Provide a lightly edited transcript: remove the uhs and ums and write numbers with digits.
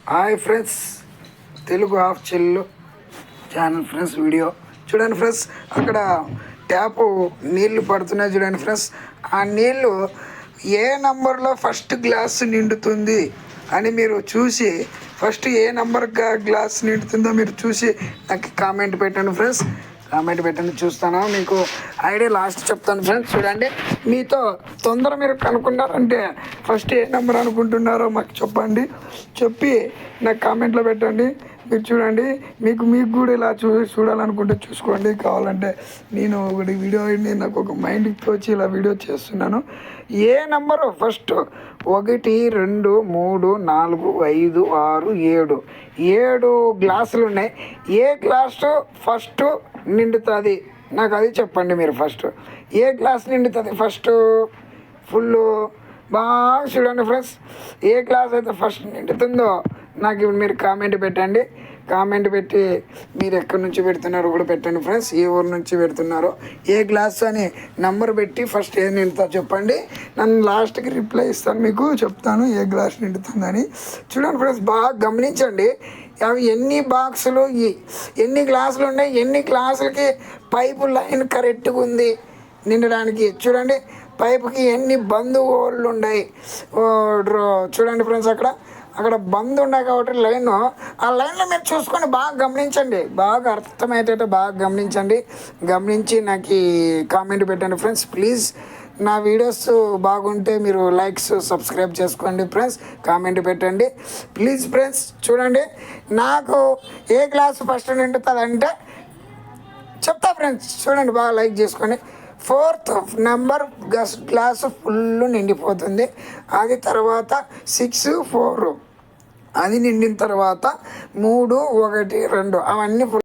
Hi friends, Telugu half చెల్లు channel friends. Video చూడండి friends, అక్కడ ట్యాపు నీళ్లు పడుతున్నాయి చూడండి ఫ్రెండ్స్. ఆ నీళ్ళు ఏ నంబర్లో ఫస్ట్ గ్లాస్ నిండుతుంది అని మీరు చూసి, ఫస్ట్ ఏ నంబర్ గ్లాస్ నిండుతుందో మీరు చూసి నాకు కామెంట్ పెట్టండి ఫ్రెండ్స్. కామెంట్ పెట్టండి, చూస్తాను. మీకు ఐడియా లాస్ట్ చెప్తాను ఫ్రెండ్స్. చూడండి, మీతో తొందర మీరు కనుక్కున్నారంటే ఫస్ట్ ఏ నెంబర్ అనుకుంటున్నారో మాకు చెప్పండి, చెప్పి నాకు కామెంట్లో పెట్టండి. మీరు చూడండి, మీకు కూడా ఇలా చూడాలనుకుంటే చూసుకోండి. కావాలంటే నేను ఒకటి వీడియో అయింది, నాకు ఒక మైండ్కి వచ్చి ఇలా వీడియో చేస్తున్నాను. ఏ నెంబరు ఫస్ట్ 1 2 3 4 5 6 7 గ్లాసులు ఉన్నాయి. ఏ గ్లాసు ఫస్ట్ నిండుతుంది నాకు అది చెప్పండి. మీరు ఫస్ట్ ఏ గ్లాస్ నిండుతుంది ఫస్ట్ ఫుల్ బాగా చూడండి ఫ్రెండ్స్. ఏ గ్లాస్ అయితే ఫస్ట్ నిండుతుందో నాకు ఇప్పుడు మీరు కామెంట్ పెట్టండి. కామెంట్ పెట్టి మీరు ఎక్కడి నుంచి పెడుతున్నారో కూడా పెట్టండి ఫ్రెండ్స్. ఏ ఊరు నుంచి పెడుతున్నారో, ఏ గ్లాస్ అని నంబర్ పెట్టి ఫస్ట్ ఏది నిండుతుందో చెప్పండి. నన్ను లాస్ట్కి రిప్లై ఇస్తాను, మీకు చెప్తాను ఏ గ్లాస్ నిండుతుందని. చూడండి ఫ్రెండ్స్, బాగా గమనించండి. అవి ఎన్ని బాక్సులు, ఎన్ని గ్లాసులు ఉన్నాయి, ఎన్ని గ్లాసులకి పైపు లైన్ కరెక్ట్గా ఉంది నిండడానికి. చూడండి, పైపుకి ఎన్ని బంద్ హోళ్ళు ఉన్నాయి చూడండి ఫ్రెండ్స్. అక్కడ బంద్ ఉన్నాయి కాబట్టి లైన్, ఆ లైన్లో మీరు చూసుకొని బాగా గమనించండి. బాగా అర్థమైతే బాగా గమనించి నాకు కామెంట్ పెట్టండి ఫ్రెండ్స్. ప్లీజ్ నా వీడియోస్ బాగుంటే మీరు లైక్స్ సబ్స్క్రైబ్ చేసుకోండి ఫ్రెండ్స్. కామెంట్ పెట్టండి ప్లీజ్ ఫ్రెండ్స్. చూడండి, నాకు ఏ గ్లాస్ ఫస్ట్ నిండుతుంది అంటే చెప్తా ఫ్రెండ్స్. చూడండి, బాగా లైక్ చేసుకోండి. 4th నెంబర్ గ్లాసు ఫుల్ నిండిపోతుంది. అది తర్వాత 6 4 అది నిండిన తర్వాత 3 1 2 అవన్నీ